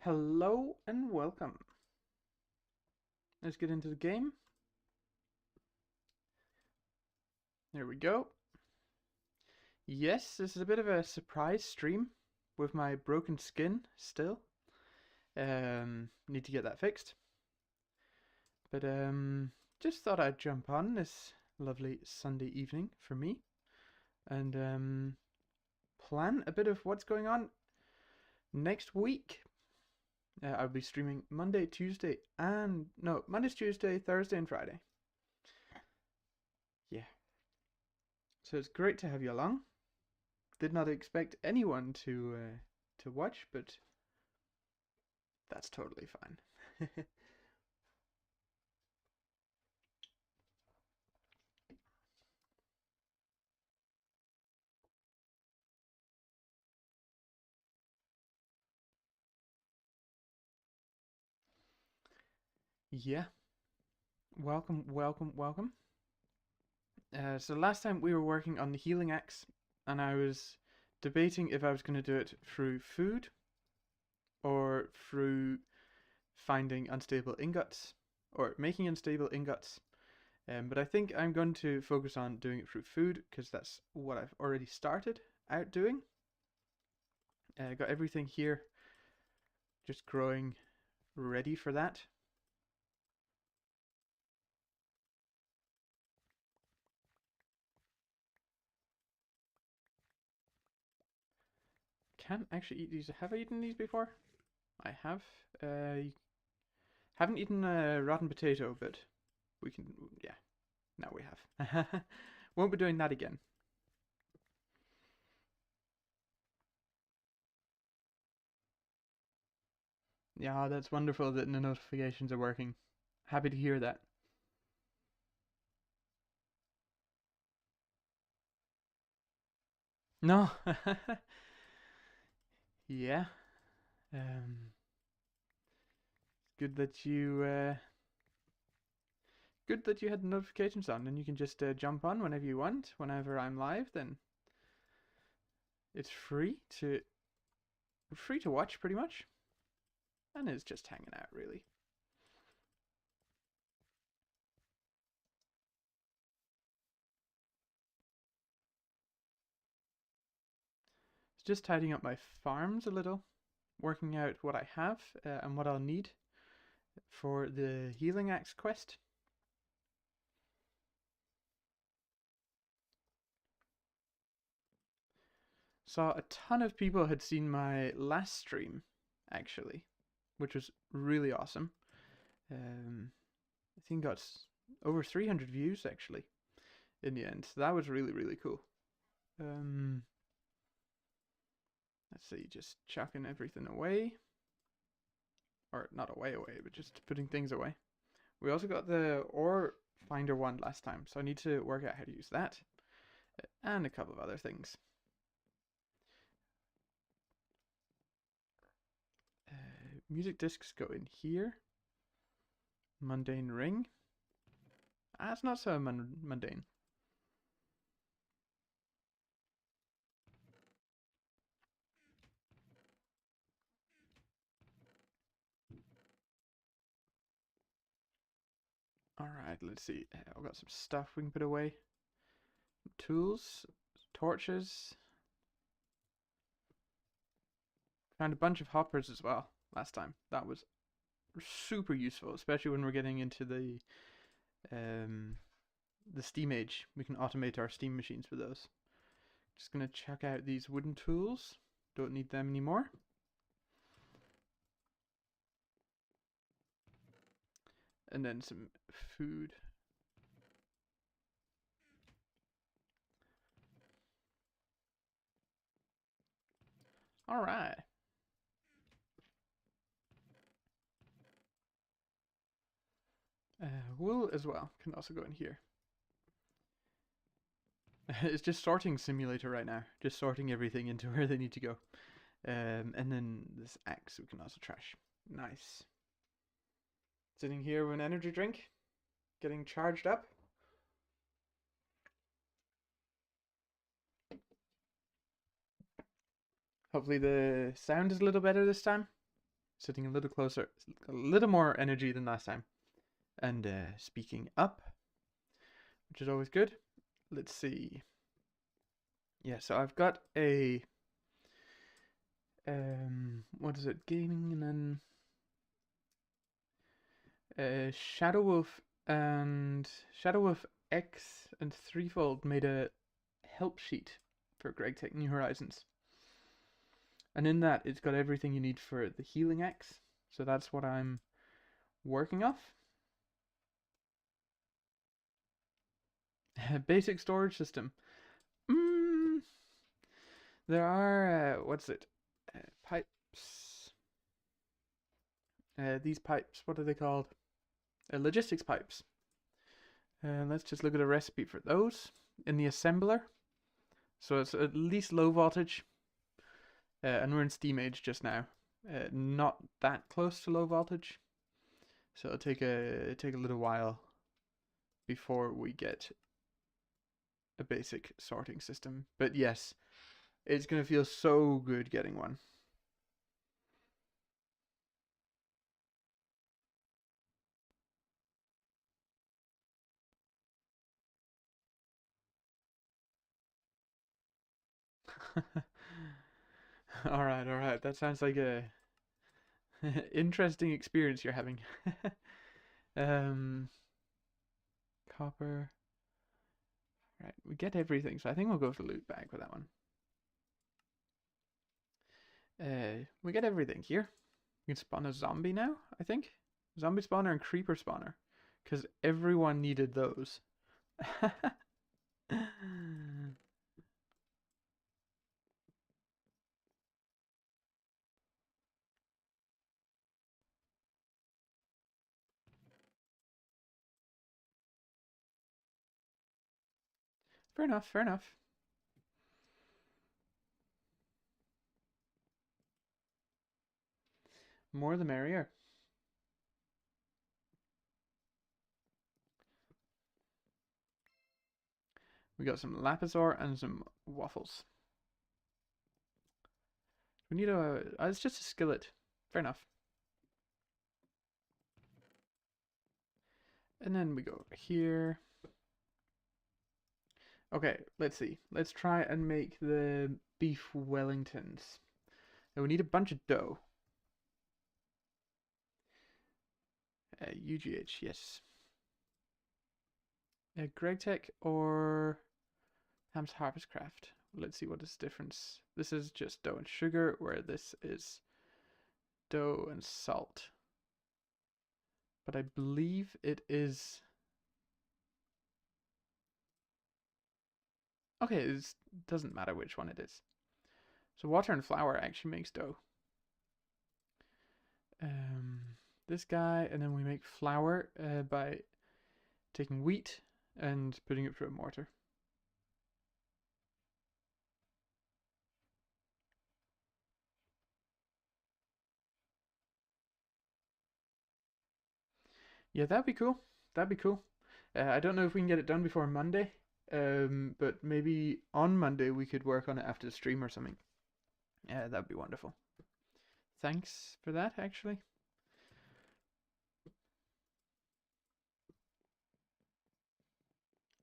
Hello and welcome. Let's get into the game. There we go. Yes, this is a bit of a surprise stream with my broken skin still. Need to get that fixed. But just thought I'd jump on this lovely Sunday evening for me and plan a bit of what's going on next week. I'll be streaming Monday, Tuesday, Tuesday, Thursday, and Friday. Yeah. So it's great to have you along. Did not expect anyone to watch, but that's totally fine. Yeah, welcome, welcome, welcome. So last time we were working on the healing axe, and I was debating if I was going to do it through food or through finding unstable ingots or making unstable ingots. But I think I'm going to focus on doing it through food because that's what I've already started out doing. Got everything here just growing ready for that. Can't actually eat these. Have I eaten these before? I have. Haven't eaten a rotten potato, but we can. Yeah, now we have. Won't be doing that again. Yeah, that's wonderful that the notifications are working. Happy to hear that. No. Yeah. Um. Good that you. Good that you had the notifications on, and you can just jump on whenever you want. Whenever I'm live, then it's free to watch pretty much, and it's just hanging out really. It's just tidying up my farms a little, working out what I have and what I'll need for the healing axe quest. Saw a ton of people had seen my last stream, actually, which was really awesome. I think got over 300 views actually in the end. So that was really, really cool. Um, let's see, just chucking everything away. Or not away, but just putting things away. We also got the ore finder one last time, so I need to work out how to use that. And a couple of other things. Music discs go in here. Mundane ring. Ah, it's not so mundane. Alright, let's see. I've got some stuff we can put away. Tools, torches. Found a bunch of hoppers as well last time. That was super useful, especially when we're getting into the steam age. We can automate our steam machines with those. Just gonna check out these wooden tools. Don't need them anymore. And then some food. Alright. Wool as well can also go in here. It's just sorting simulator right now. Just sorting everything into where they need to go. And then this axe we can also trash. Nice. Sitting here with an energy drink. Getting charged up. Hopefully the sound is a little better this time. sitting a little closer, a little more energy than last time, and speaking up, which is always good. Let's see. Yeah, so I've got a what is it? Gaming, and then Shadow Wolf and Shadow Wolf X and Threefold made a help sheet for Greg Tech New Horizons. And in that, it's got everything you need for the Healing X. So that's what I'm working off. Basic storage system. There are, what's it? Pipes. These pipes, what are they called? Logistics pipes. Let's just look at a recipe for those in the assembler. So it's at least low voltage. And we're in steam age just now. Not that close to low voltage. So it'll take a little while before we get a basic sorting system. But yes, it's going to feel so good getting one. All right. That sounds like a interesting experience you're having. um, copper. Right, we get everything, so I think we'll go for loot bag with that one. We get everything here. We can spawn a zombie now, I think. Zombie spawner and creeper spawner. Because everyone needed those. Fair enough, fair enough. More the merrier. We got some lapis ore and some waffles. We need it's just a skillet. Fair enough. And then we go here. Okay, let's see. Let's try and make the beef Wellingtons. Now we need a bunch of dough. UGH, yes. Greg Tech or Ham's Harvest Craft. Let's see what is the difference. This is just dough and sugar, where this is dough and salt. But I believe it is... Okay, it doesn't matter which one it is. So water and flour actually makes dough. This guy, and then we make flour by taking wheat and putting it through a mortar. Yeah, that'd be cool. That'd be cool. I don't know if we can get it done before Monday, but maybe on Monday we could work on it after the stream or something. Yeah, that'd be wonderful. Thanks for that, actually.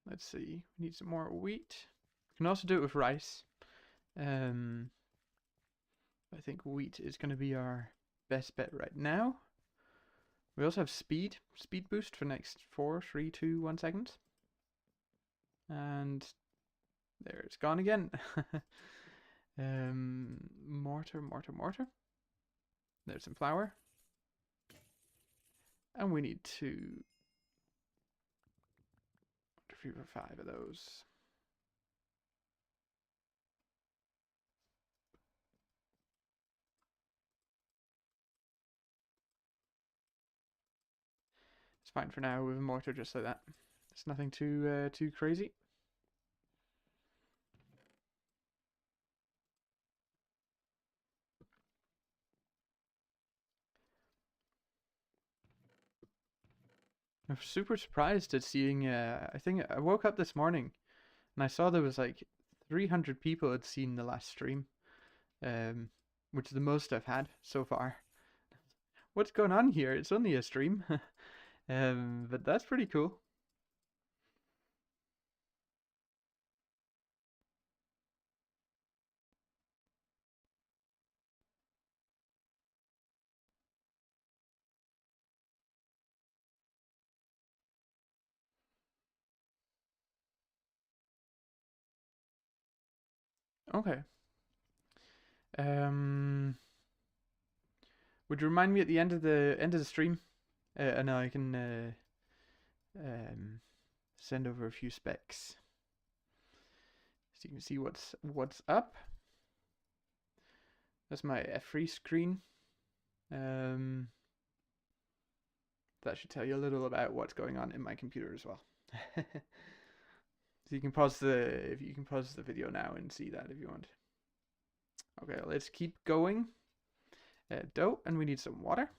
Let's see. We need some more wheat. We can also do it with rice. I think wheat is going to be our best bet right now. We also have speed boost for next 4, 3, 2, 1 seconds. And there, it's gone again. Mortar. There's some flour. And we need 2, 3, 4, 5 of those. It's fine for now with a mortar just like that. It's nothing too crazy. I'm super surprised at seeing. I think I woke up this morning and I saw there was like 300 people had seen the last stream, which is the most I've had so far. what's going on here? It's only a stream. But that's pretty cool. Okay. Um, would you remind me at the end of the stream, and I can um send over a few specs so you can see what's up. That's my F3 screen. Um, that should tell you a little about what's going on in my computer as well. So you can pause the video now and see that if you want. Okay, let's keep going. Dough, and we need some water,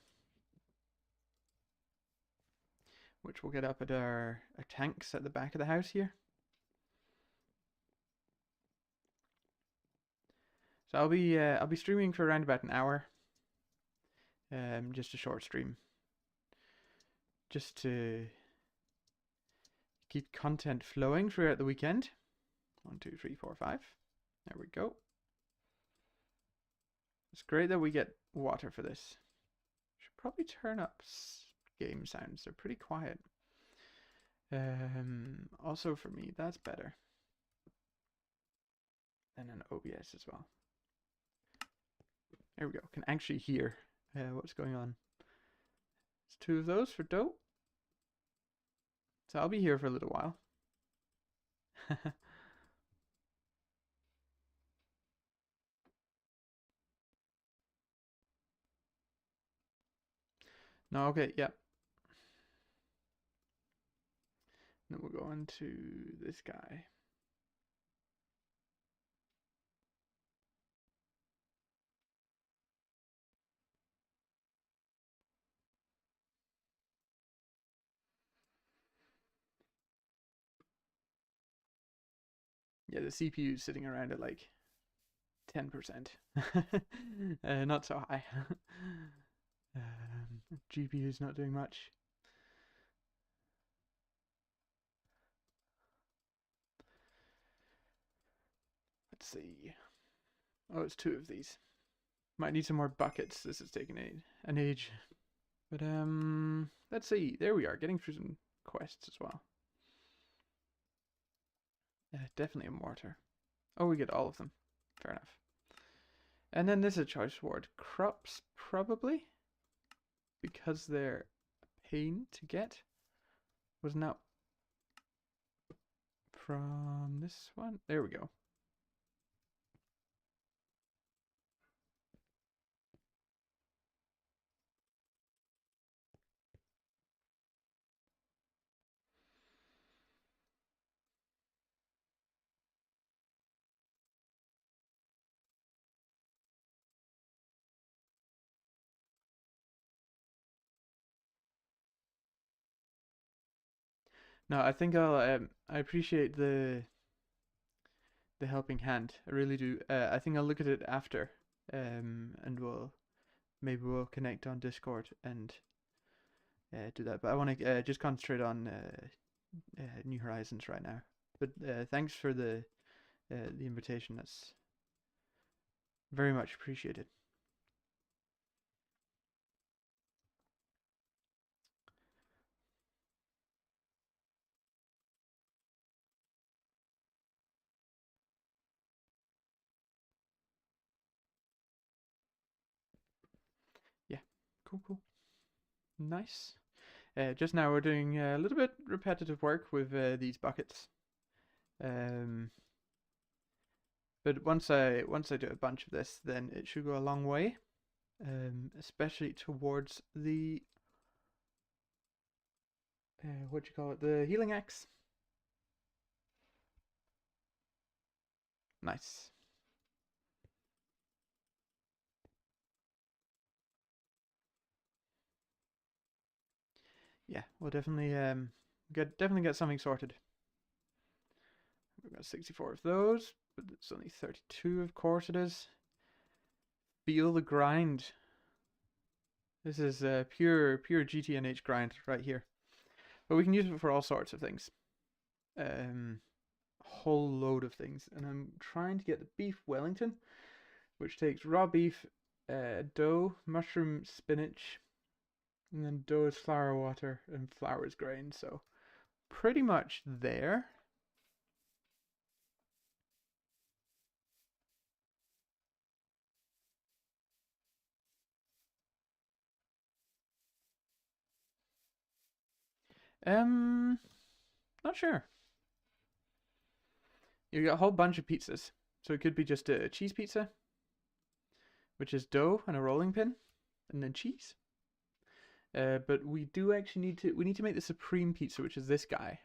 which we'll get up at our tanks at the back of the house here. So I'll be streaming for around about an hour. Just a short stream, just to keep content flowing throughout the weekend. 1, 2, 3, 4, 5. There we go. It's great that we get water for this. Should probably turn up game sounds. They're pretty quiet. Also for me, that's better than an OBS as well. There we go. Can actually hear what's going on. It's 2 of those for dough. So I'll be here for a little while. No, okay, yeah. Then we'll go on to this guy. Yeah, the CPU is sitting around at like 10%. Not so high. GPU is not doing much. Let's see. Oh, it's 2 of these. Might need some more buckets. This is taking an age. But let's see. There we are, getting through some quests as well. Definitely a mortar. Oh, we get all of them. Fair enough. And then this is a choice ward. Crops, probably. Because they're a pain to get. Wasn't that from this one? There we go. No, I think I appreciate the helping hand. I really do. I think I'll look at it after, and maybe we'll connect on Discord and do that. But I want to just concentrate on New Horizons right now. But thanks for the invitation. That's very much appreciated. Yeah, cool. Nice. Just now we're doing a little bit repetitive work with these buckets. But once I do a bunch of this, then it should go a long way. Especially towards the what do you call it? The healing axe. Nice. Yeah, we'll definitely get something sorted. We've got 64 of those, but it's only 32. Of course it is. Feel the grind. This is pure GTNH grind right here. But we can use it for all sorts of things. A whole load of things. And I'm trying to get the beef Wellington, which takes raw beef, dough, mushroom, spinach, and then dough is flour, water, and flour is grain. So pretty much there. Not sure. You got a whole bunch of pizzas. So it could be just a cheese pizza, which is dough and a rolling pin, and then cheese. But we do actually need to make the supreme pizza, which is this guy,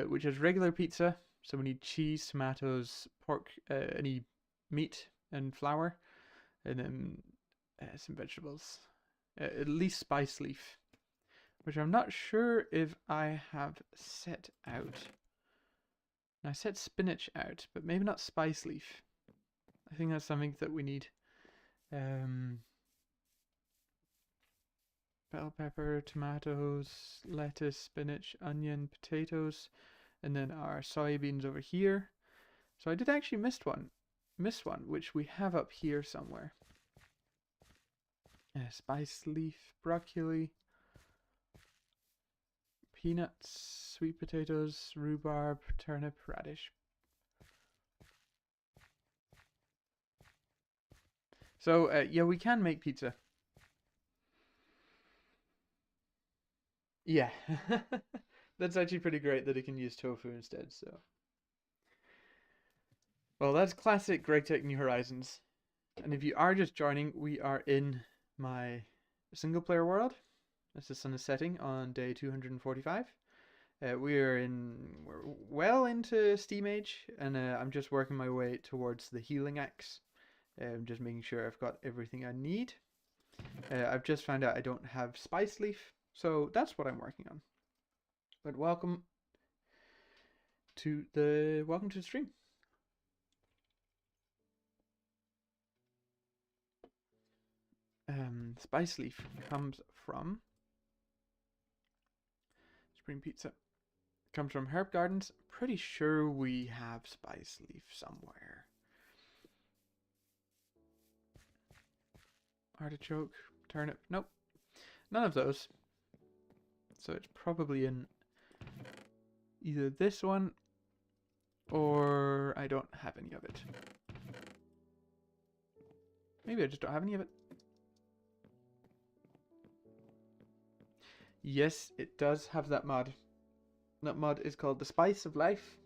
which is regular pizza. So we need cheese, tomatoes, pork, any meat and flour, and then some vegetables. At least spice leaf, which I'm not sure if I have set out. I set spinach out, but maybe not spice leaf. I think that's something that we need. Bell pepper, tomatoes, lettuce, spinach, onion, potatoes, and then our soybeans over here. So I did actually miss one, which we have up here somewhere. Spice leaf, broccoli, peanuts, sweet potatoes, rhubarb, turnip, radish. So yeah, we can make pizza. Yeah, that's actually pretty great that it can use tofu instead. So, well, that's classic Greg Tech New Horizons. And if you are just joining, we are in my single player world. As the sun is setting on day 245. We're well into Steam Age, and I'm just working my way towards the healing axe. Just making sure I've got everything I need. I've just found out I don't have spice leaf, so that's what I'm working on. But welcome to the stream. Spice leaf comes from Supreme Pizza. Comes from Herb Gardens. Pretty sure we have spice leaf somewhere. Artichoke, turnip. Nope. None of those. So it's probably in either this one or I don't have any of it. Maybe I just don't have any of it. Yes, it does have that mod. That mod is called the Spice of Life.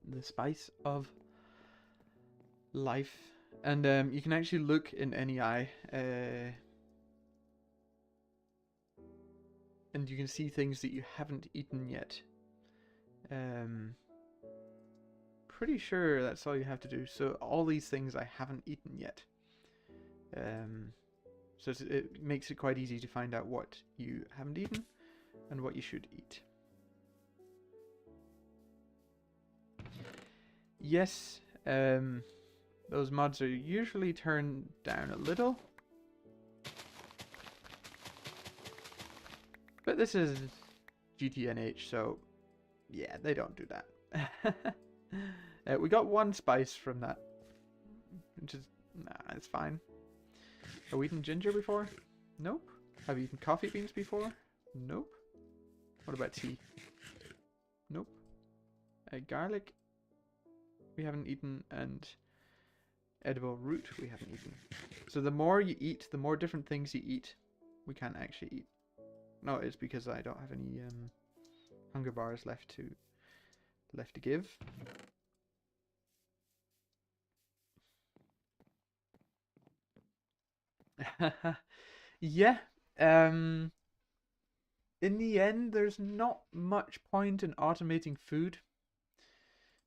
The Spice of Life. And you can actually look in NEI. And you can see things that you haven't eaten yet. Pretty sure that's all you have to do. So all these things I haven't eaten yet. So it makes it quite easy to find out what you haven't eaten and what you should eat. Yes, those mods are usually turned down a little. But this is GTNH, so yeah, they don't do that. We got one spice from that, which is, nah, it's fine. Have we eaten ginger before? Nope. Have you eaten coffee beans before? Nope. What about tea? Nope. Garlic? We haven't eaten, and edible root we haven't eaten. So the more you eat, the more different things you eat, we can't actually eat. No, it's because I don't have any hunger bars left to give. Yeah. In the end, there's not much point in automating food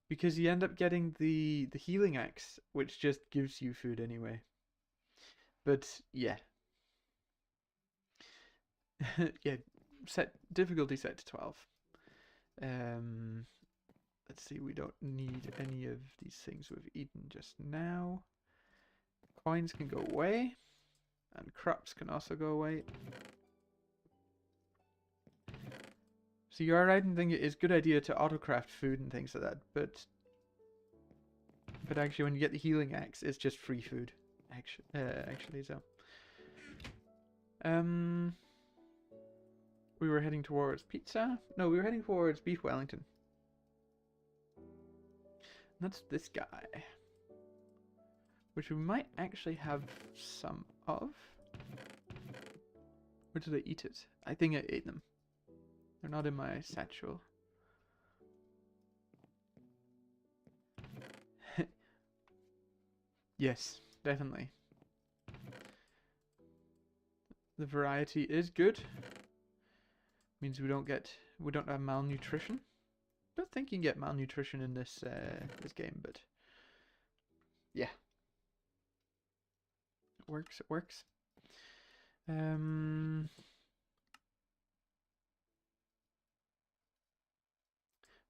because you end up getting the healing axe, which just gives you food anyway. But yeah. Yeah, difficulty set to 12. Let's see, we don't need any of these things we've eaten just now. Coins can go away. And crops can also go away. So you are right in thinking it's a good idea to autocraft food and things like that, but actually when you get the healing axe, it's just free food. Actually, so. We were heading towards pizza? No, we were heading towards beef Wellington. And that's this guy. Which we might actually have some of. Or did I eat it? I think I ate them. They're not in my satchel. Yes, definitely. The variety is good. Means we don't have malnutrition. I don't think you can get malnutrition in this this game, but yeah. It works, it works.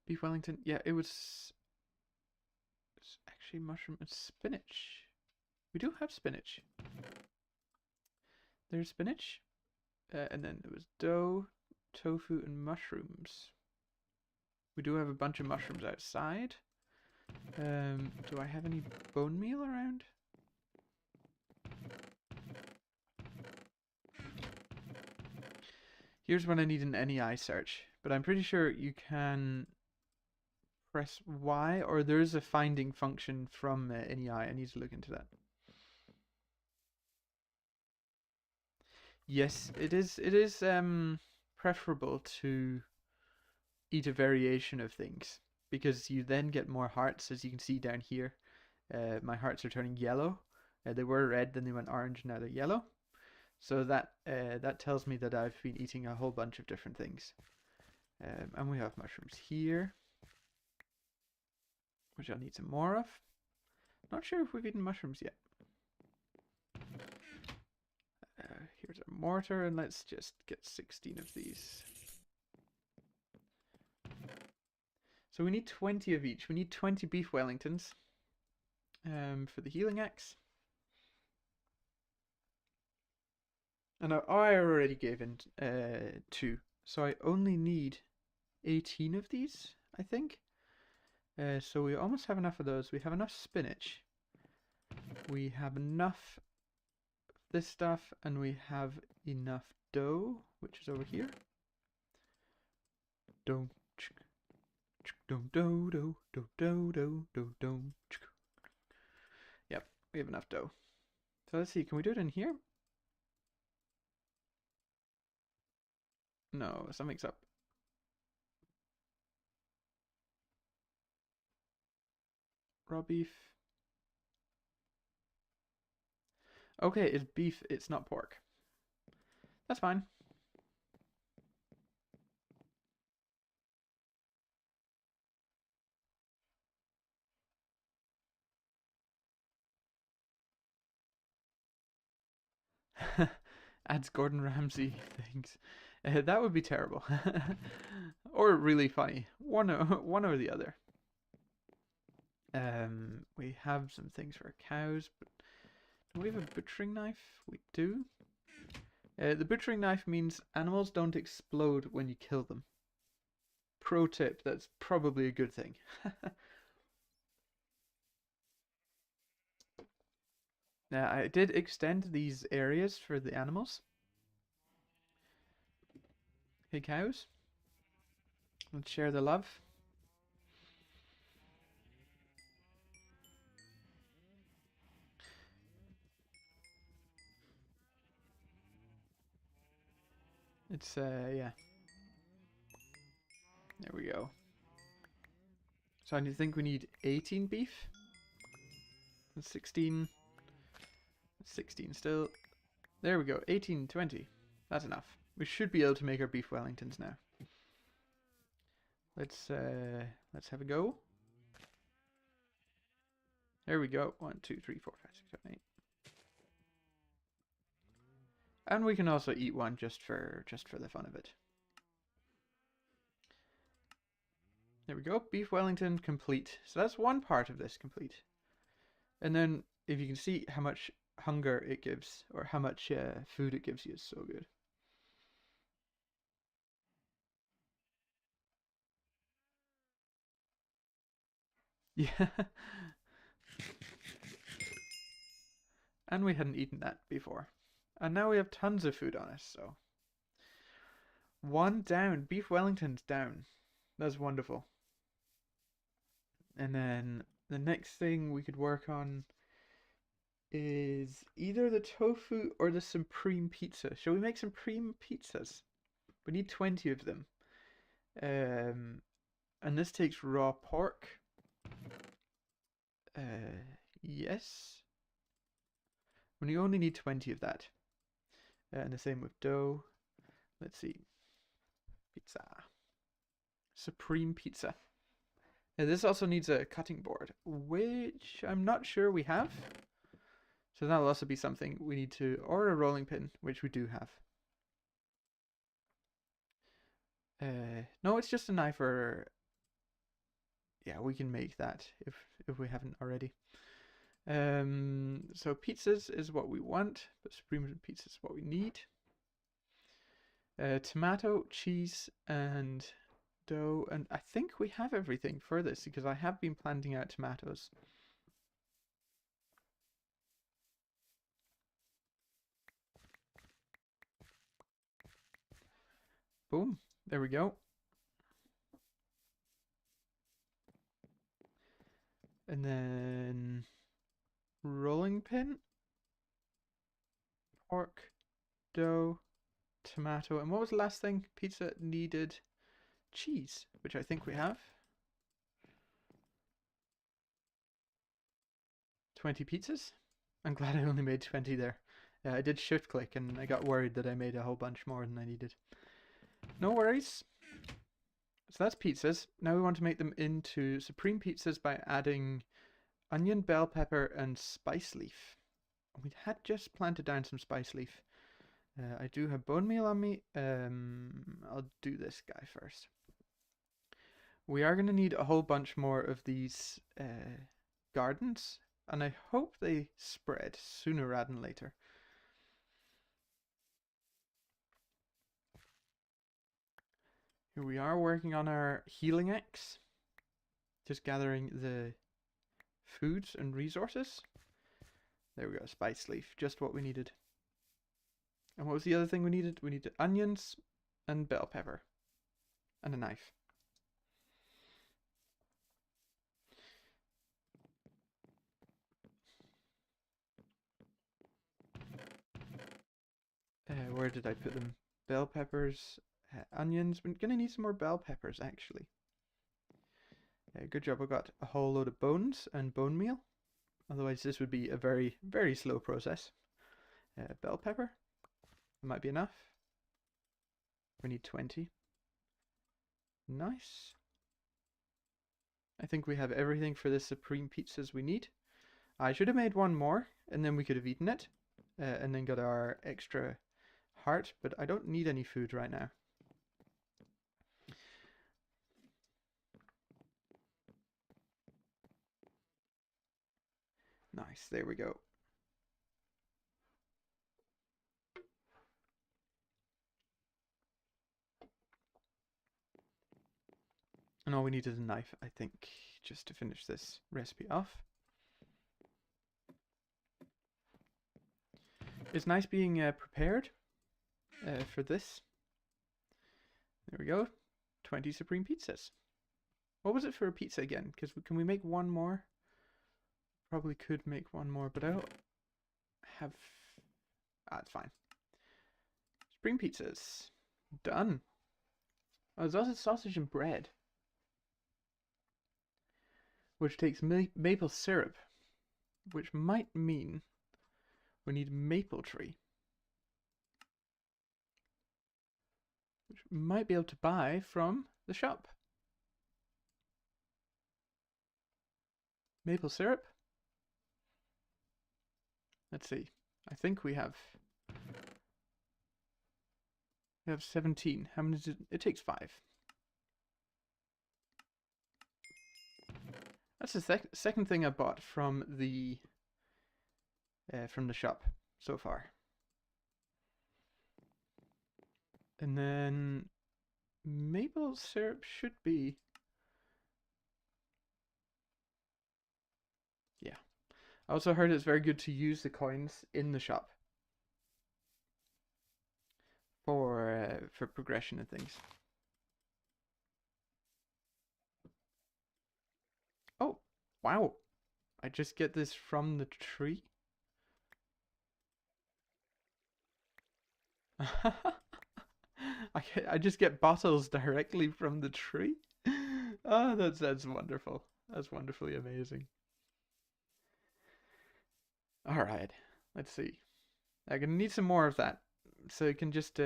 Beef Wellington, yeah, it's actually mushroom and spinach. We do have spinach. There's spinach. And then there was dough, tofu, and mushrooms. We do have a bunch of mushrooms outside. Do I have any bone meal around? Here's when I need an NEI search, but I'm pretty sure you can press Y, or there is a finding function from NEI. I need to look into that. Yes, it is preferable to eat a variation of things, because you then get more hearts, as you can see down here. My hearts are turning yellow. They were red, then they went orange, now they're yellow. So that tells me that I've been eating a whole bunch of different things. And we have mushrooms here, which I'll need some more of. Not sure if we've eaten mushrooms yet. Here's a mortar, and let's just get 16 of these. So we need 20 of each. We need 20 beef Wellingtons for the healing axe. And I already gave in 2. So I only need 18 of these, I think. So we almost have enough of those. We have enough spinach. We have enough of this stuff, and we have enough dough, which is over here. Dough. Yep, we have enough dough. So let's see, can we do it in here? No, something's up. Raw beef. Okay, it's beef, it's not pork. That's fine. Adds Gordon Ramsay things. That would be terrible. Or really funny. One or the other. We have some things for our cows, but do we have a butchering knife? We do. The butchering knife means animals don't explode when you kill them. Pro tip, that's probably a good thing. Now, I did extend these areas for the animals. Hey cows, let's share the love. It's yeah. There we go. So I think we need 18 beef. And 16. 16 still. There we go. 18, 20. That's enough. We should be able to make our beef Wellingtons now. Let's have a go. There we go. 1, 2, 3, 4, 5, 6, 7, 8. And we can also eat one just for the fun of it. There we go. Beef Wellington complete. So that's one part of this complete. And then if you can see how much hunger it gives, or how much food it gives you is so good. Yeah. And we hadn't eaten that before. And now we have tons of food on us, so. One down. Beef Wellington's down. That's wonderful. And then the next thing we could work on is either the tofu or the supreme pizza. Shall we make supreme pizzas? We need 20 of them. Um, and this takes raw pork. Yes. We only need 20 of that. And the same with dough. Let's see. Pizza. Supreme pizza. This also needs a cutting board, which I'm not sure we have. So that'll also be something we need to, or a rolling pin, which we do have. No, it's just a knife or, yeah, we can make that if we haven't already. So pizzas is what we want, but supreme pizza is what we need. Tomato, cheese, and dough, and I think we have everything for this because I have been planting out tomatoes. Boom, there we go. And then rolling pin, pork, dough, tomato, and what was the last thing? Pizza needed cheese, which I think we have. 20 pizzas? I'm glad I only made 20 there. Yeah, I did shift click and I got worried that I made a whole bunch more than I needed. No worries. So that's pizzas. Now we want to make them into supreme pizzas by adding onion, bell pepper, and spice leaf. We had just planted down some spice leaf. I do have bone meal on me. I'll do this guy first. We are going to need a whole bunch more of these gardens, and I hope they spread sooner rather than later. Here we are working on our healing axe. Just gathering the foods and resources. There we go, spice leaf, just what we needed. And what was the other thing we needed? We needed onions and bell pepper. And a knife. Where did I put them? Bell peppers, onions. We're gonna need some more bell peppers, actually. Good job, I got a whole load of bones and bone meal. Otherwise, this would be a very, very slow process. Bell pepper. Might be enough. We need 20. Nice. I think we have everything for the supreme pizzas we need. I should have made one more, and then we could have eaten it, and then got our extra heart, but I don't need any food right now. Nice, there we go. And all we need is a knife, I think, just to finish this recipe off. It's nice being prepared for this. There we go. 20 supreme pizzas. What was it for a pizza again? Because can we make one more? Probably could make one more, but I don't have... Ah, it's fine. Supreme pizzas. Done. Oh, there's also sausage and bread. Which takes maple syrup. Which might mean we need maple tree. Which we might be able to buy from the shop. Maple syrup. Let's see. I think we have 17. How many does it takes 5. That's the second thing I bought from the from the shop so far. And then maple syrup should be... Yeah. I also heard it's very good to use the coins in the shop for progression and things. Oh, wow. I just get this from the tree? I just get bottles directly from the tree? Oh, that's wonderful. That's wonderfully amazing. Alright, let's see. I'm gonna need some more of that. So it can just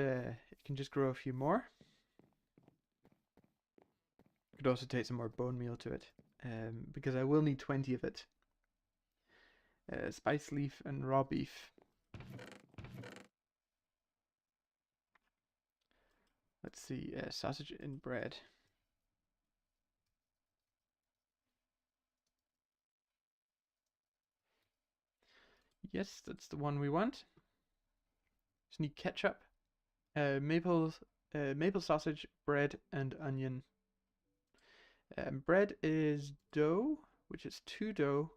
grow a few more. Could also take some more bone meal to it. Because I will need 20 of it. Spice leaf and raw beef. Let's see, sausage and bread. Yes, that's the one we want. Just need ketchup, maple sausage, bread, and onion. Bread is dough, which is 2 dough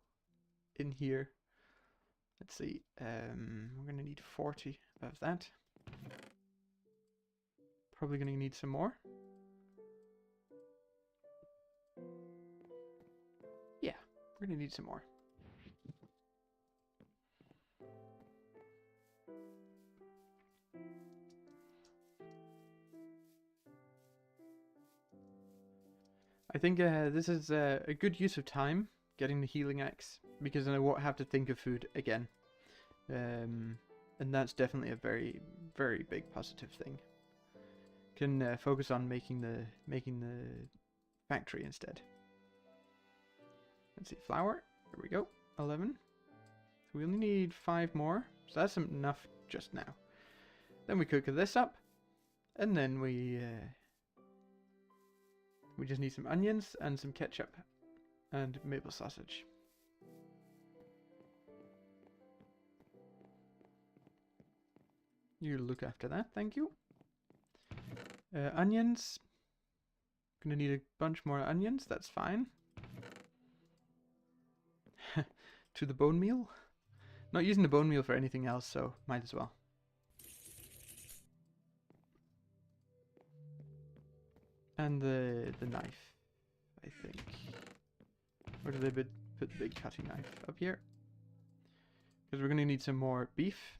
in here. Let's see, we're gonna need 40 of that. Probably gonna need some more. Yeah, we're gonna need some more. I think this is a good use of time getting the healing axe, because then I won't have to think of food again. And that's definitely a very, very big positive thing. Can focus on making the factory instead. Let's see, flour. There we go. 11. So we only need 5 more. So that's enough just now. Then we cook this up, and then we just need some onions and some ketchup and maple sausage. You look after that, thank you. Onions. Gonna need a bunch more onions, that's fine. To the bone meal. Not using the bone meal for anything else, so might as well. And the knife, I think. Where did they put the big cutting knife? Up here. Because we're going to need some more beef.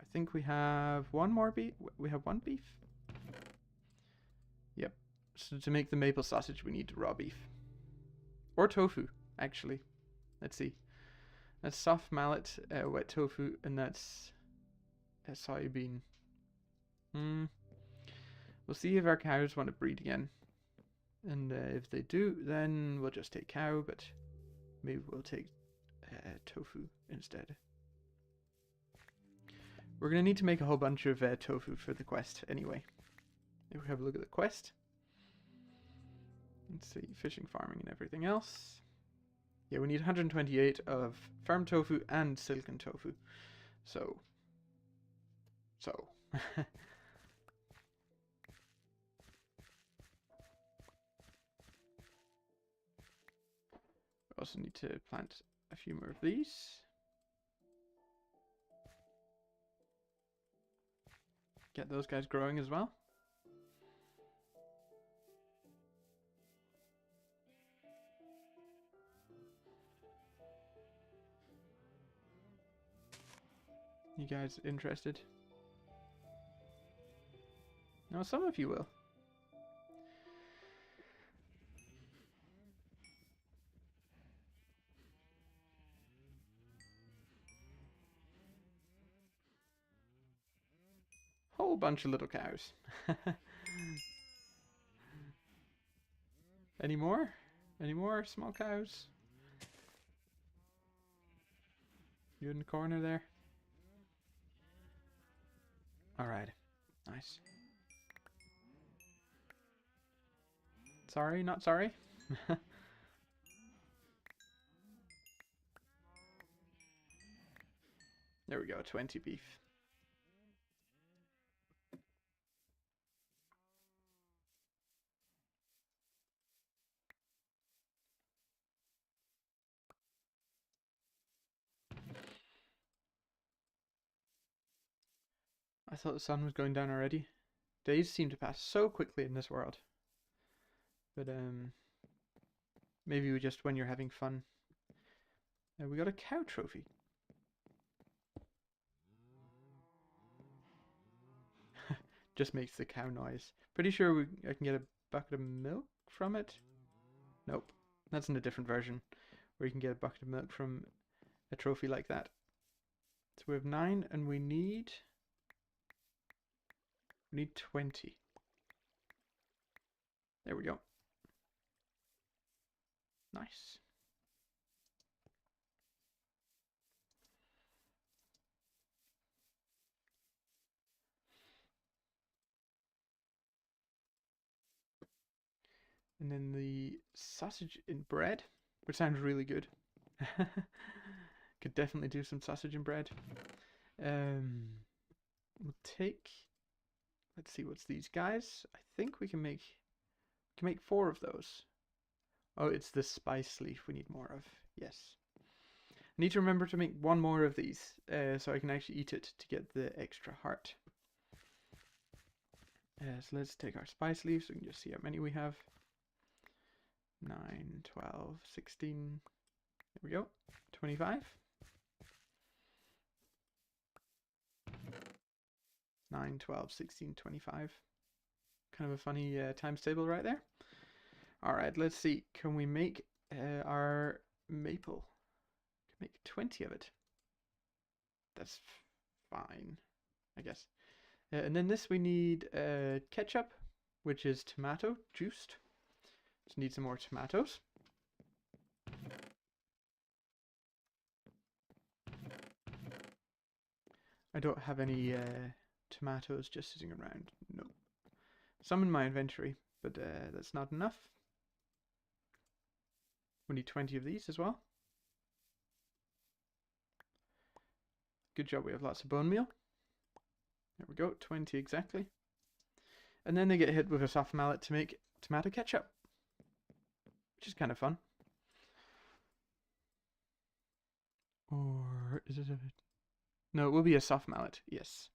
I think we have one more beef. We have one beef. Yep. So to make the maple sausage, we need raw beef. Or tofu, actually. Let's see. That's soft mallet, wet tofu, and that's a soybean. We'll see if our cows want to breed again. And if they do, then we'll just take cow, but maybe we'll take tofu instead. We're going to need to make a whole bunch of tofu for the quest anyway. If we have a look at the quest. Let's see, fishing, farming, and everything else. Yeah, we need 128 of farm tofu and silken tofu. So. We also need to plant a few more of these. Get those guys growing as well. You guys interested? No, some of you will. Whole bunch of little cows. Any more? Any more small cows? You in the corner there? Alright. Nice. Sorry, not sorry. There we go, 20 beef. I thought the sun was going down already. Days seem to pass so quickly in this world. But maybe just when you're having fun. We got a cow trophy. Just makes the cow noise. Pretty sure I can get a bucket of milk from it. Nope, that's in a different version where you can get a bucket of milk from a trophy like that. So we have 9 and we need 20. There we go. Nice. And then the sausage in bread, which sounds really good. Could definitely do some sausage and bread. We'll take. Let's see, what's these guys? I think we can make 4 of those. Oh, it's the spice leaf we need more of. Yes. I need to remember to make 1 more of these, so I can actually eat it to get the extra heart. So let's take our spice leaves. So we can just see how many we have. 9, 12, 16. There we go. 25. 9, 12, 16, 25. Kind of a funny times table right there. Alright, let's see. Can we make our maple? Can make 20 of it. That's fine, I guess. And then this we need ketchup, which is tomato juiced. Just need some more tomatoes. I don't have any tomatoes just sitting around. No. Some in my inventory, but that's not enough. We need 20 of these as well. Good job, we have lots of bone meal. There we go, 20 exactly. And then they get hit with a soft mallet to make tomato ketchup, which is kind of fun. Or is it a... No, it will be a soft mallet, yes.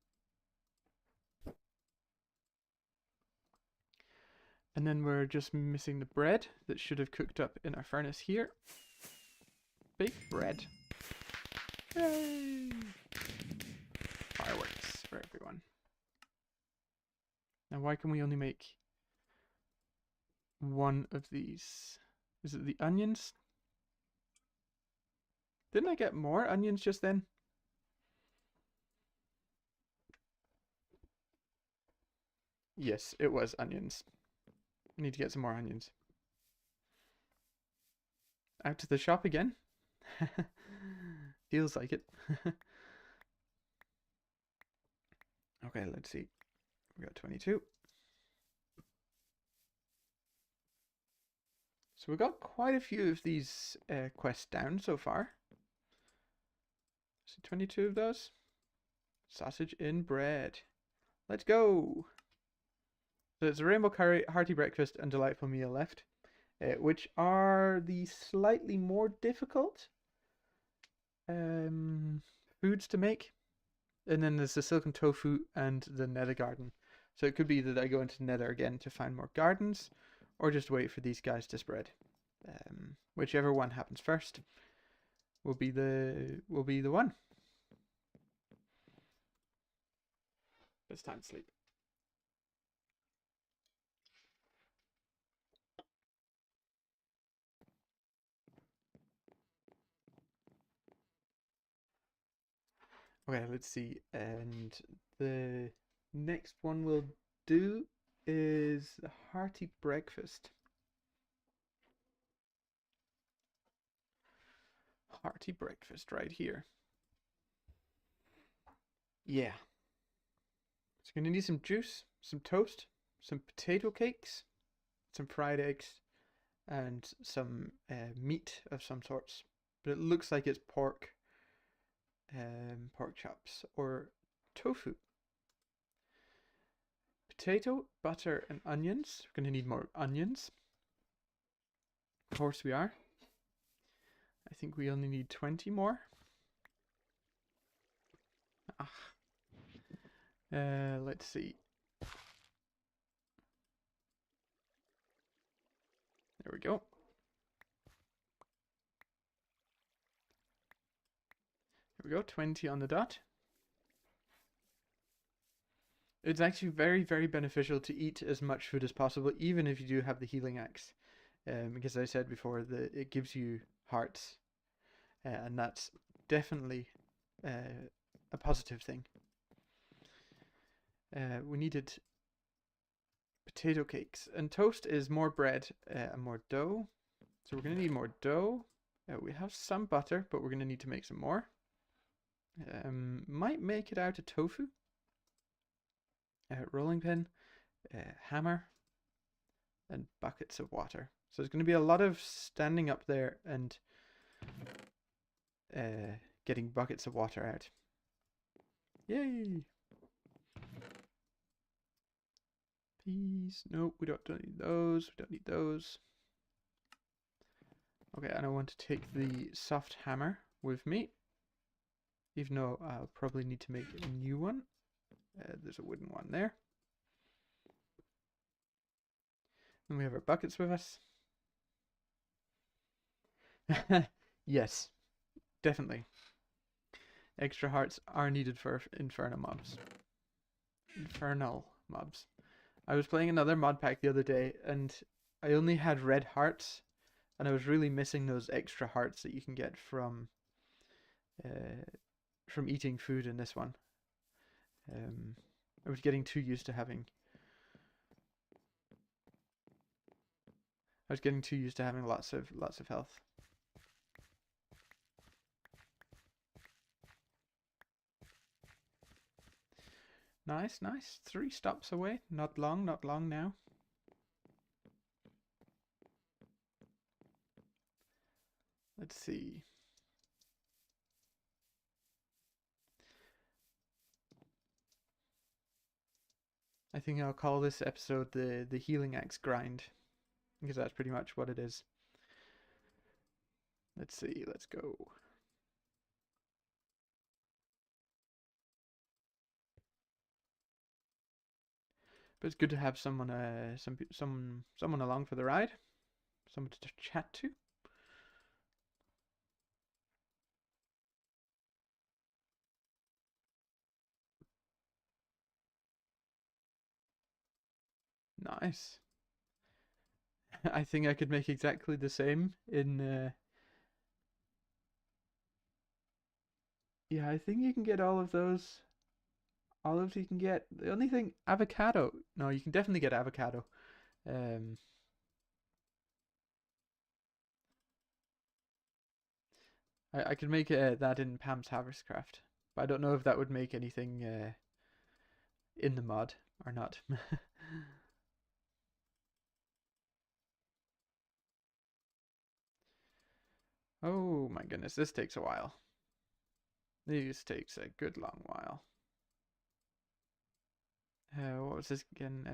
And then we're just missing the bread that should have cooked up in our furnace here. Baked bread. Yay! Fireworks for everyone. Now why can we only make 1 of these? Is it the onions? Didn't I get more onions just then? Yes, it was onions. I need to get some more onions. Out to the shop again? Feels like it. Okay, let's see. We got 22. So we got quite a few of these quests down so far. So 22 of those. Sausage in bread. Let's go. So it's a rainbow curry, hearty breakfast, and delightful meal left, which are the slightly more difficult foods to make. And then there's the silken tofu and the nether garden. So it could be that I go into nether again to find more gardens, or just wait for these guys to spread. Whichever one happens first will be the one. It's time to sleep. Okay, let's see. And the next one we'll do is the hearty breakfast. Hearty breakfast right here. Yeah. So gonna need some juice, some toast, some potato cakes, some fried eggs, and some meat of some sorts. But it looks like it's pork pork chops or tofu. Potato, butter, and onions. We're going to need more onions. Of course we are. I think we only need 20 more. Let's see. There we go. There we go, 20 on the dot. It's actually very, very beneficial to eat as much food as possible, even if you do have the healing axe. Because as I said before, it gives you hearts. And that's definitely a positive thing. We needed potato cakes. And toast is more bread and more dough. So we're going to need more dough. We have some butter, but we're going to need to make some more. Might make it out of tofu. Rolling pin, hammer, and buckets of water. So there's going to be a lot of standing up there and getting buckets of water out. Yay! Peas. Nope, we don't need those. We don't need those. Okay, and I want to take the soft hammer with me. Even though I'll probably need to make a new one. There's a wooden one there. And we have our buckets with us. Yes, definitely. Extra hearts are needed for infernal mobs. Infernal mobs. I was playing another mod pack the other day, and I only had red hearts, and I was really missing those extra hearts that you can get from eating food in this one. I was getting too used to having. I was getting too used to having lots of health. Nice, nice. 3 stops away. Not long now. Let's see. I think I'll call this episode the healing axe grind, because that's pretty much what it is. Let's see. Let's go. But it's good to have someone someone along for the ride, someone to chat to. Nice. I think I could make exactly the same in. Yeah, I think you can get all of those. Olives you can get. The only thing, avocado. No, you can definitely get avocado. Um, I could make that in Pam's Harvest Craft, but I don't know if that would make anything in the mod or not. Oh my goodness, this takes a while. This takes a good long while. What was this again?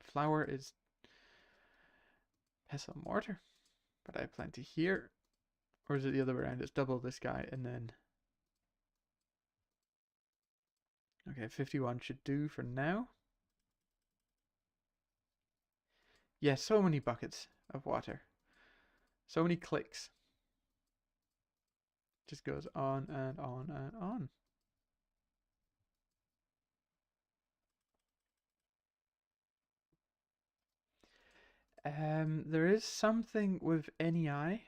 Flour is pestle mortar, but I have plenty here. Or is it the other way around? It's double this guy and then. Okay, 51 should do for now. Yeah, so many buckets of water. So many clicks. Just goes on and on and on. There is something with NEI,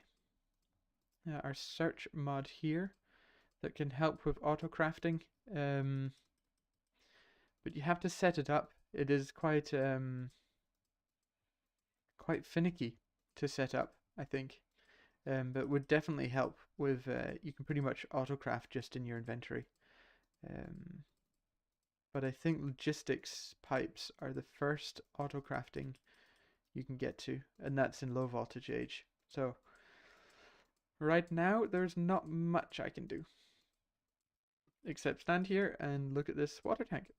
our search mod here, that can help with auto crafting. But you have to set it up. It is quite finicky to set up, I think. But would definitely help with. You can pretty much auto craft just in your inventory. But I think logistics pipes are the first auto crafting you can get to, and that's in low voltage age. So right now there's not much I can do. except stand here and look at this water tank.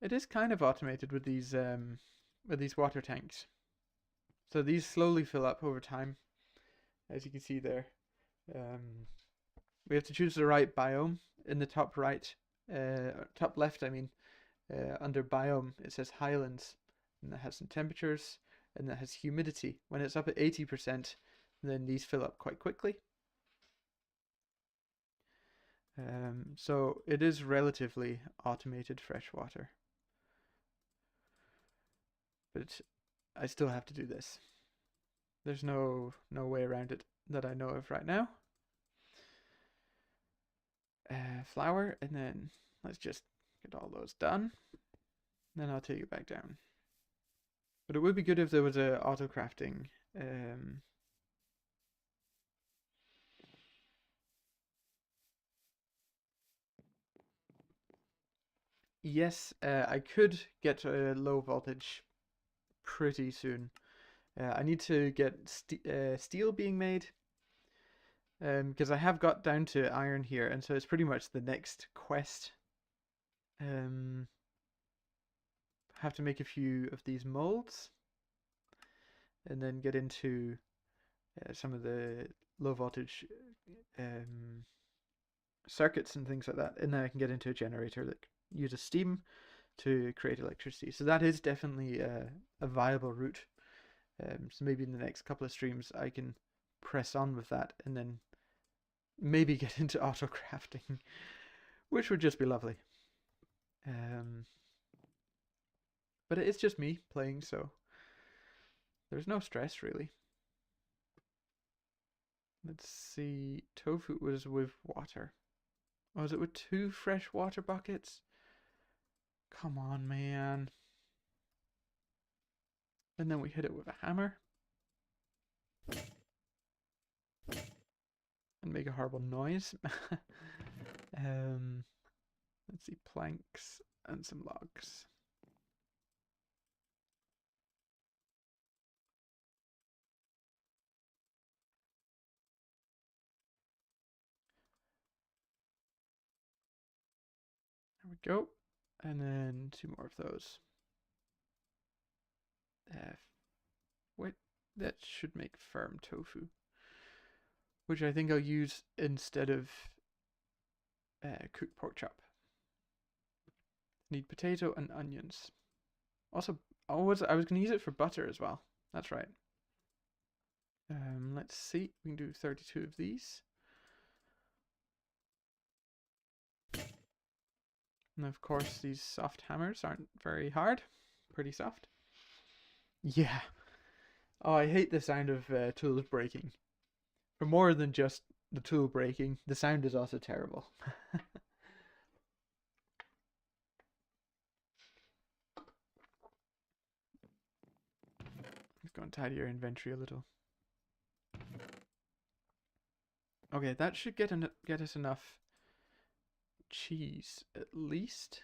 It is kind of automated with these water tanks. So these slowly fill up over time, as you can see there. Um, we have to choose the right biome in the top right, top left. I mean, under biome it says highlands, and that has some temperatures, and that has humidity. When it's up at 80%, then these fill up quite quickly. So it is relatively automated freshwater, but I still have to do this. There's no way around it that I know of right now. Flour, and then let's just get all those done. Then I'll take it back down. But it would be good if there was a auto crafting. Yes, I could get a low voltage pretty soon. I need to get steel being made, because I have got down to iron here, and so it's pretty much the next quest. Have to make a few of these molds, and then get into some of the low voltage circuits and things like that, and then I can get into a generator that uses steam to create electricity. So that is definitely a viable route. So maybe in the next couple of streams I can press on with that, and then maybe get into auto crafting, which would just be lovely. But it is just me playing, so there's no stress really. Let's see. Tofu was with water. Was it with 2 fresh water buckets? Come on, man. And then we hit it with a hammer. And make a horrible noise. Let's see, planks and some logs. There we go. And then 2 more of those. Wait, that should make firm tofu, which I think I'll use instead of cooked pork chop. Need potato and onions. Also, I was going to use it for butter as well. That's right. Let's see. We can do 32 of these. And of course, these soft hammers aren't very hard. Pretty soft. Yeah. Oh, I hate the sound of tools breaking. For more than just the tool breaking, the sound is also terrible. Let's go and tidy your inventory a little. Okay, that should get us enough cheese, at least.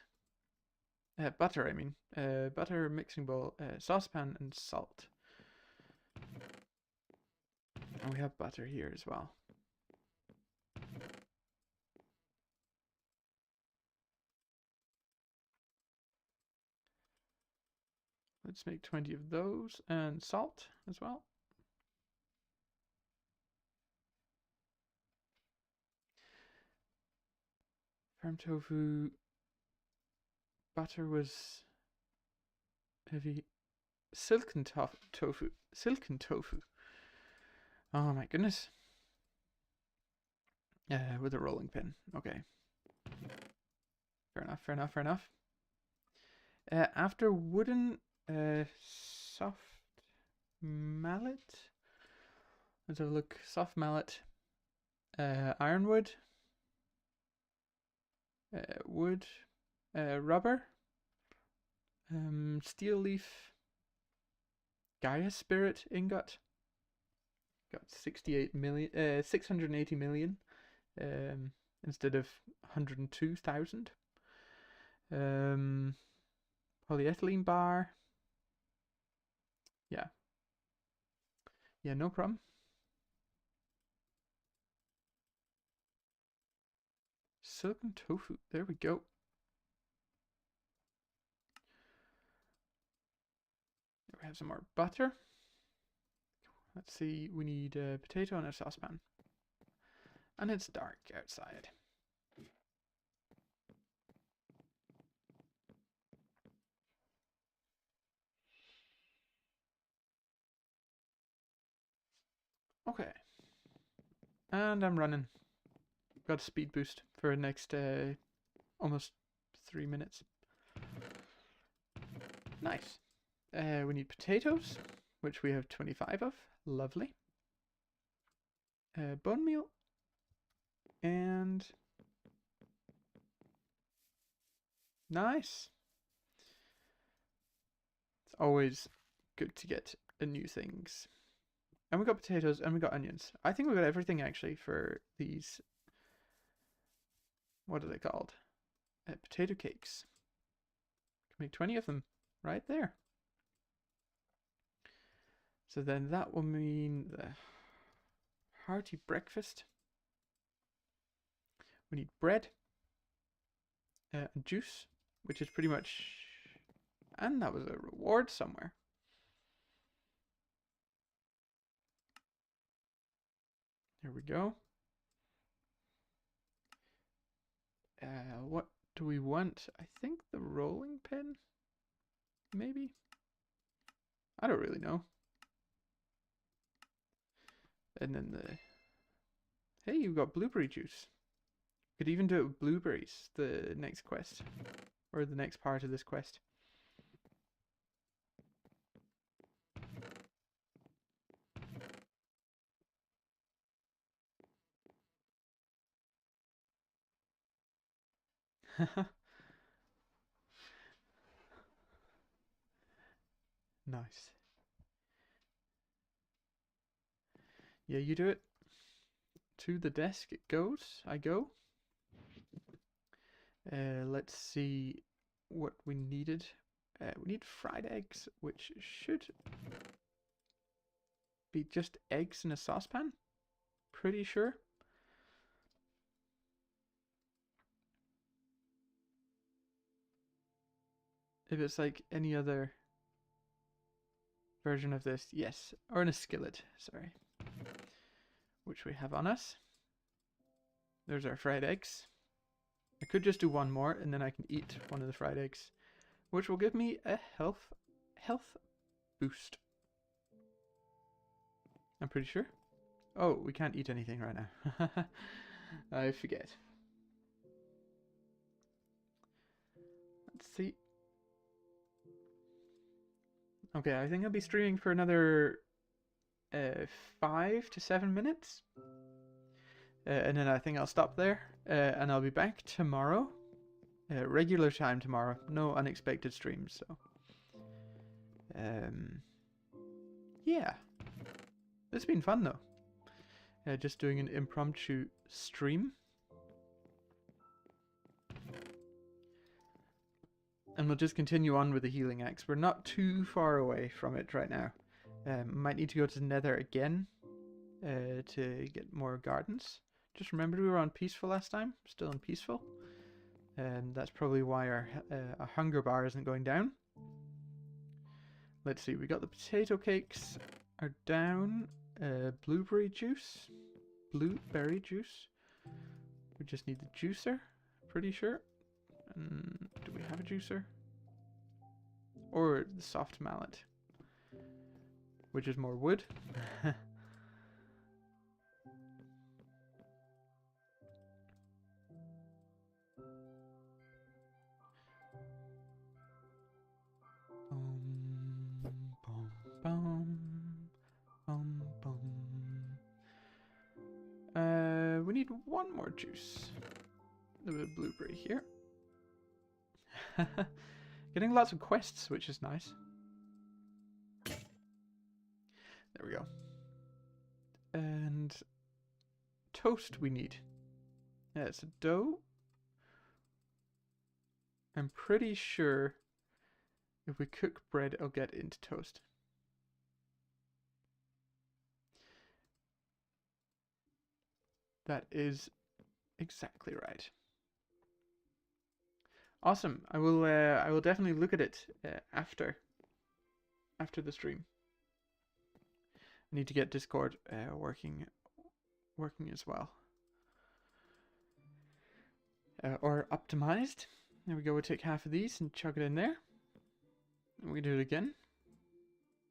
Butter, I mean. Butter, mixing bowl, saucepan, and salt. And we have butter here as well. Let's make 20 of those, and salt as well. Firm tofu. Butter was heavy. Silken tofu. Silken tofu. Oh my goodness. With a rolling pin. Okay. Fair enough, fair enough, fair enough. After wooden soft mallet. Let's have a look. Soft mallet. Ironwood. Wood. Rubber. Steel leaf. Gaia spirit ingot. Got 68 million, 680 million, instead of 102,000. Polyethylene bar. Yeah. Yeah, no problem. Silicon tofu. There we go. We have some more butter. Let's see, we need a potato and a saucepan. And it's dark outside. Okay. And I'm running. Got a speed boost for the next almost 3 minutes. Nice. We need potatoes, which we have 25 of. Lovely. Bone meal. And nice. It's always good to get new things. And we got potatoes and we got onions. I think we got everything actually for these. What are they called? Potato cakes. Can make 20 of them right there. So then that will mean the hearty breakfast. We need bread, juice, which is pretty much, and that was a reward somewhere. Here we go. What do we want? I think the rolling pin, maybe? I don't really know. And then hey, you've got blueberry juice. Could even do it with blueberries, the next quest. Or the next part of this quest. Nice. Yeah, you do it. To the desk it goes. I go. Let's see what we needed. We need fried eggs, which should be just eggs in a saucepan. Pretty sure. If it's like any other version of this, yes. Or in a skillet, sorry. Which we have on us. There's our fried eggs. I could just do one more and then I can eat one of the fried eggs, which will give me a health boost. I'm pretty sure. Oh, we can't eat anything right now. I forget. Let's see. Okay, I think I'll be streaming for another 5 to 7 minutes. And then I think I'll stop there. And I'll be back tomorrow. Regular time tomorrow. No unexpected streams, so. Yeah. It's been fun though. Just doing an impromptu stream. And we'll just continue on with the healing axe. We're not too far away from it right now. Might need to go to the nether again to get more gardens. Just remembered we were on peaceful last time. Still on peaceful. That's probably why our hunger bar isn't going down. Let's see, we got the potato cakes are down. Blueberry juice. Blueberry juice. We just need the juicer, pretty sure. Do we have a juicer? Or the soft mallet, which is more wood. We need one more juice. A bit of blueberry here. Getting lots of quests, which is nice. There we go. And toast we need. Yeah, it's a dough. I'm pretty sure if we cook bread, it'll get into toast. That is exactly right. Awesome. I will definitely look at it after the stream. I need to get Discord working as well. Or optimized. There we go. We'll take half of these and chuck it in there. And we can do it again.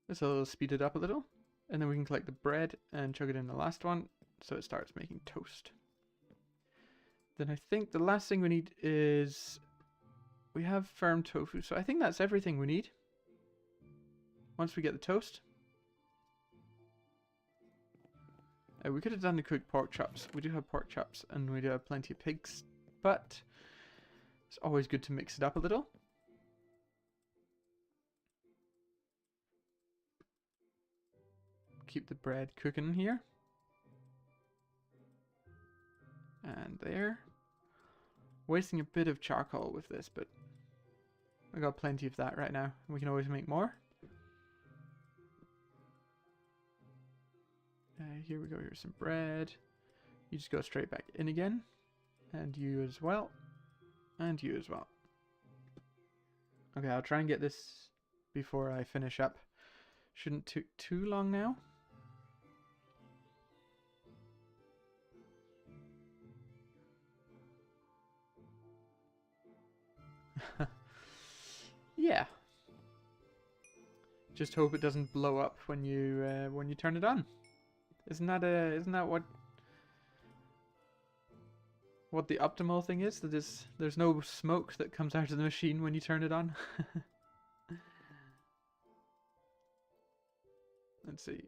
This will speed it up a little. And then we can collect the bread and chuck it in the last one so it starts making toast. Then I think the last thing we need is... we have firm tofu, so I think that's everything we need. Once we get the toast. We could have done the cooked pork chops. We do have pork chops and we do have plenty of pigs. But it's always good to mix it up a little. Keep the bread cooking here. And there. Wasting a bit of charcoal with this, but I got plenty of that right now. We can always make more. Here we go. Here's some bread. You just go straight back in again. And you as well. And you as well. Okay, I'll try and get this before I finish up. Shouldn't take too long now. Yeah. Just hope it doesn't blow up when you turn it on. Isn't that what the optimal thing is? That there's no smoke that comes out of the machine when you turn it on. Let's see.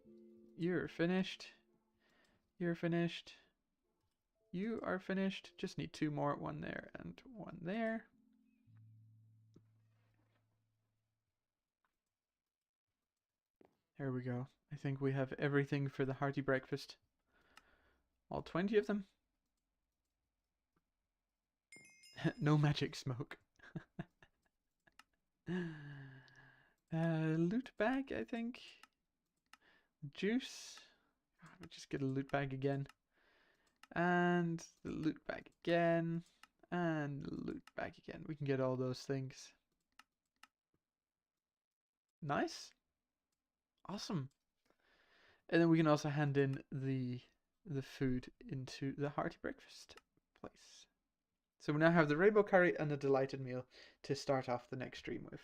You're finished. You're finished. You are finished. Just need two more. One there and one there. There we go. I think we have everything for the hearty breakfast. All 20 of them. No magic smoke. Loot bag, I think. Juice. Let me just get a loot bag again. And the loot bag again. And the loot bag again. We can get all those things. Nice. Awesome. And then we can also hand in the food into the hearty breakfast place. So we now have the rainbow curry and a delighted meal to start off the next stream with.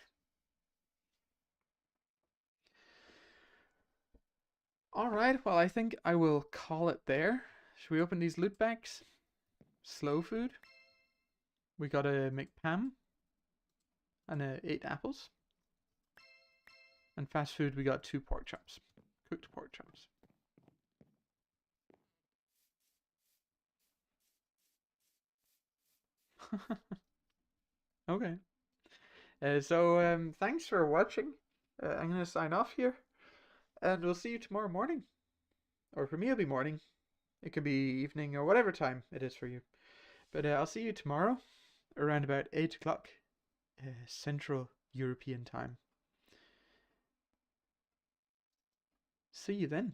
Alright, well I think I will call it there. Should we open these loot bags? Slow food. We got a McPam. And 8 apples. And fast food we got 2 pork chops. Cooked pork chops. Okay. So thanks for watching. I'm going to sign off here. And we'll see you tomorrow morning. Or for me it'll be morning. It could be evening or whatever time it is for you. But I'll see you tomorrow around about 8 o'clock Central European time. See you then.